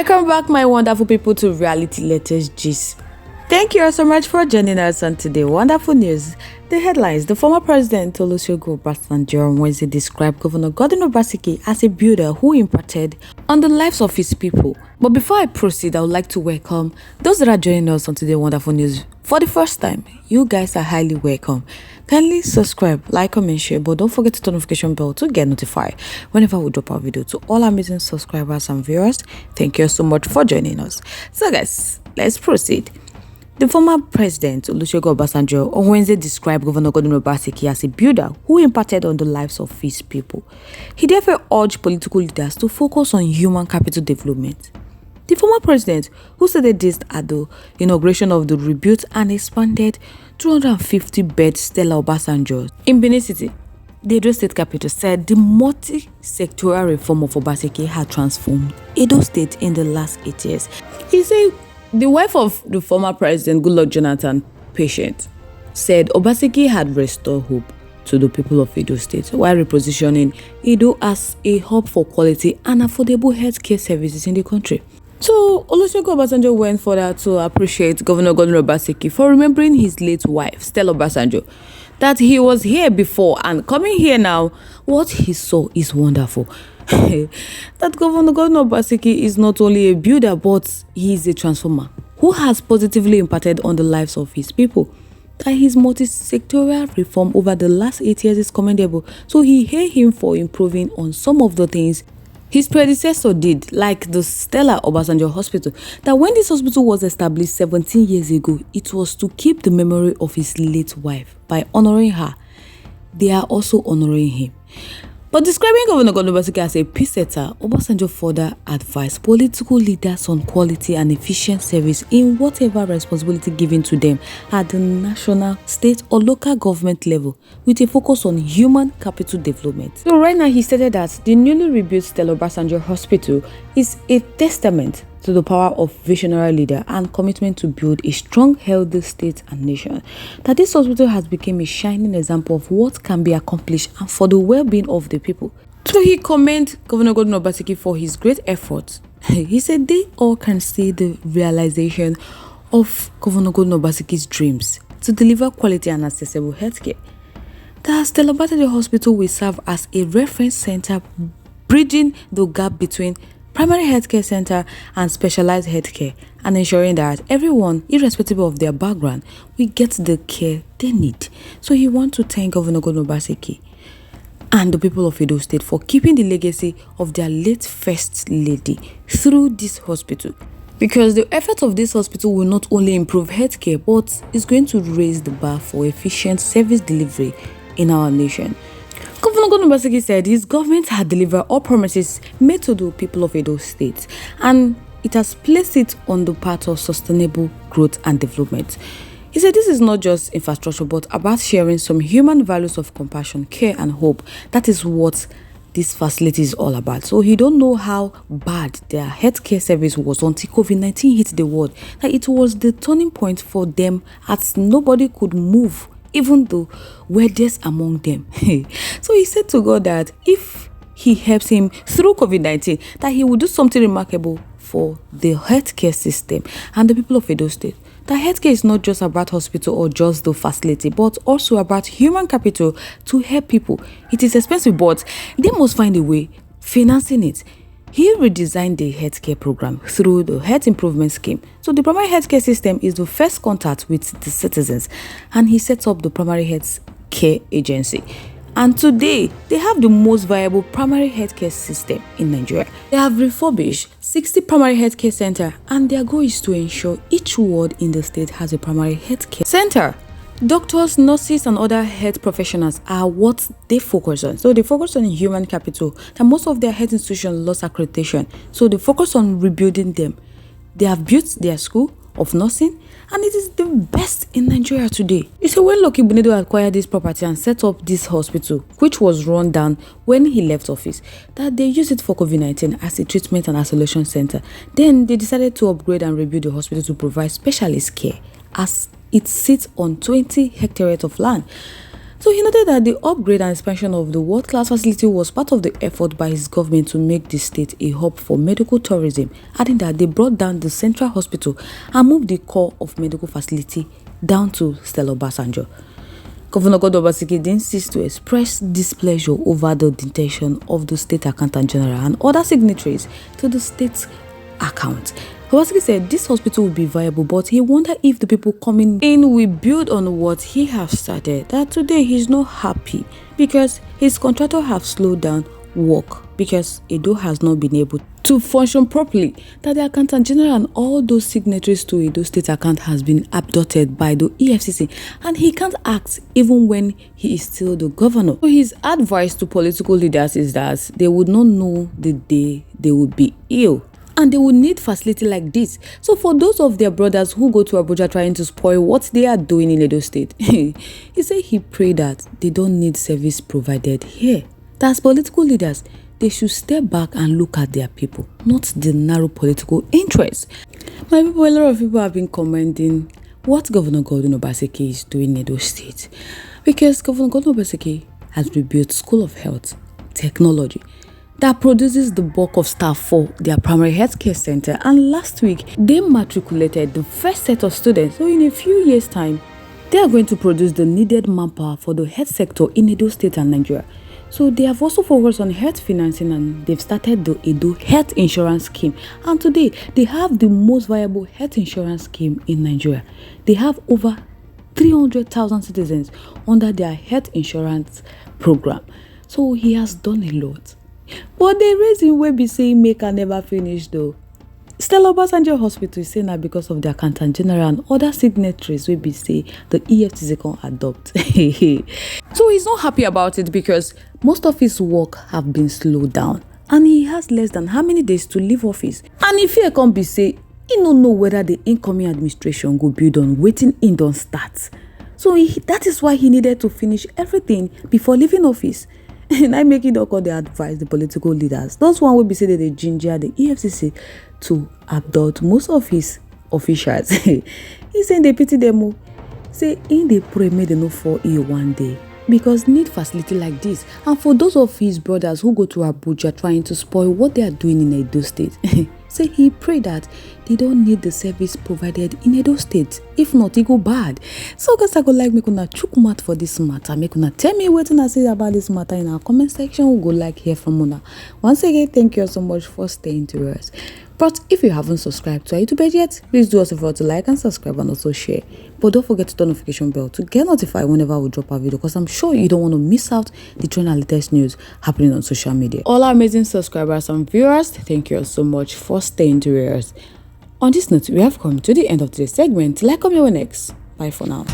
Welcome back, my wonderful people, to Reality Latest Gist. Thank you all so much for joining us on today. Wonderful news. The headlines: the former president Olusegun Obasanjo on Wednesday described Governor Obaseki as a builder who impacted on the lives of his people. But before I proceed, I would like to welcome those that are joining us on today's wonderful news for the first time. You guys are highly welcome. Kindly subscribe, like, comment, share, but don't forget to turn the notification bell to get notified whenever we drop our video. To all amazing subscribers and viewers, thank you so much for joining us. So guys, let's proceed. The former president Olusegun Obasanjo on Wednesday described Governor Obaseki as a builder who impacted on the lives of his people. He therefore urged political leaders to focus on human capital development. The former president, who said this at the inauguration of the rebuilt and expanded 250-bed Stella Obasanjo in Benin City, the Edo State capital, said the multi-sectoral reform of Obaseki had transformed Edo State in the last 8 years. He said the wife of the former president, Goodluck Jonathan, patient, said Obaseki had restored hope to the people of Edo State while repositioning Edo as a hub for quality and affordable healthcare services in the country. So, Olusegun Obasanjo went further to appreciate Governor Obaseki for remembering his late wife, Stella Obasanjo, that he was here before and coming here now. What he saw is wonderful. That Governor Obaseki is not only a builder, but he is a transformer who has positively impacted on the lives of his people. That his multi-sectoral reform over the last 8 years is commendable. So he hailed him for improving on some of the things his predecessor did, like the Stella Obasanjo Hospital. That when this hospital was established 17 years ago, it was to keep the memory of his late wife. By honoring her, they are also honoring him. But describing Governor Obaseki as a peace setter, Obasanjo further advised political leaders on quality and efficient service in whatever responsibility given to them at the national, state or local government level, with a focus on human capital development. So right now he stated that the newly rebuilt Stella Obasanjo Hospital is a testament to the power of visionary leader and commitment to build a strong, healthy state and nation. That this hospital has become a shining example of what can be accomplished and for the well-being of the people. So he commended Governor Obaseki for his great efforts. He said they all can see the realization of Governor Obaseki's dreams to deliver quality and accessible healthcare. The Stella Obasanjo Hospital will serve as a reference center, bridging the gap between primary healthcare center and specialized healthcare, and ensuring that everyone, irrespective of their background, will get the care they need. So he wants to thank Governor Obaseki and the people of Edo State for keeping the legacy of their late First Lady through this hospital. Because the effort of this hospital will not only improve healthcare, but is going to raise the bar for efficient service delivery in our nation. Governor Obaseki said his government had delivered all promises made to the people of Edo State, and it has placed it on the path of sustainable growth and development. He said this is not just infrastructure, but about sharing some human values of compassion, care, and hope. That is what this facility is all about. So he don't know how bad their healthcare service was until COVID-19 hit the world. That it was the turning point for them, as nobody could move, even the weirdest among them. So he said to God that if he helps him through COVID-19, that he will do something remarkable for the healthcare system and the people of Edo State. That healthcare is not just about hospital or just the facility, but also about human capital to help people. It is expensive, but they must find a way financing it. He redesigned the healthcare program through the Health Improvement Scheme. So the primary healthcare system is the first contact with the citizens, and he sets up the primary health care agency. And today, they have the most viable primary healthcare system in Nigeria. They have refurbished 60 primary healthcare centers, and their goal is to ensure each ward in the state has a primary healthcare center. Doctors, nurses, and other health professionals are what they focus on. So they focus on human capital, and most of their health institutions lost accreditation. So they focus on rebuilding them. They have built their school of nursing, and it is the best in Nigeria today. It's a when Lucky Bunedo acquired this property and set up this hospital, which was run down when he left office, that they used it for COVID-19 as a treatment and isolation center. Then they decided to upgrade and rebuild the hospital to provide specialist care, as it sits on 20 hectares of land. So he noted that the upgrade and expansion of the world-class facility was part of the effort by his government to make the state a hub for medical tourism, adding that they brought down the central hospital and moved the core of medical facility down to Stella Obasanjo. Governor Gbadu Obaseki didn't cease to express displeasure over the detention of the state accountant general and other signatories to the state's account. Obaseki said this hospital will be viable, but he wondered if the people coming in will build on what he has started. That today he's not happy because his contractor have slowed down work because Edo has not been able to function properly. That the accountant general and all those signatories to Edo state account has been abducted by the EFCC, and he can't act even when he is still the governor. So his advice to political leaders is that they would not know the day they would be ill, and they will need facility like this. So for those of their brothers who go to Abuja trying to spoil what they are doing in Edo State, he said he prayed that they don't need service provided here. That's political leaders. They should step back and look at their people, not the narrow political interests. My people, a lot of people have been commending what Governor Godwin Obaseki is doing in Edo State, because Governor Godwin Obaseki has rebuilt School of Health Technology that produces the bulk of staff for their primary healthcare center, and last week they matriculated the first set of students. So in a few years' time, they are going to produce the needed manpower for the health sector in Edo State and Nigeria. So they have also focused on health financing, and they've started the Edo Health Insurance Scheme. And today, they have the most viable health insurance scheme in Nigeria. They have over 300,000 citizens under their health insurance program. So he has done a lot. But the reason we be saying make and never finish though. Stella Obasanjo Hospital is saying that because of the accountant general and other signatories we be say the EFCC can adopt. So he's not happy about it because most of his work have been slowed down, and he has less than how many days to leave office. And if he can't be say, he don't know whether the incoming administration go build on waiting in don't start. So that is why he needed to finish everything before leaving office. And I make it all the advice the political leaders. Those one will be say that they ginger the EFCC to abduct most of his officials. He saying they pity them. Say in the pray may they no fall ill one day, because need facility like this. And for those of his brothers who go to Abuja trying to spoil what they are doing in Edo State, say he pray that they don't need the service provided in Edo State. If not, it go bad. So guys, I go like me gonna chook mouth for this matter. Make una tell me what I say about this matter in our comment section. We go like hear from una. Once again, thank you so much for staying to us. But if you haven't subscribed to our YouTube page yet, please do us a favor to like and subscribe and also share. But don't forget to turn notification bell to get notified whenever we drop our video, because I'm sure you don't want to miss out the trend and latest news happening on social media. All our amazing subscribers and viewers, thank you so much for staying to us. On this note, we have come to the end of today's segment. Like, comment next. Bye for now.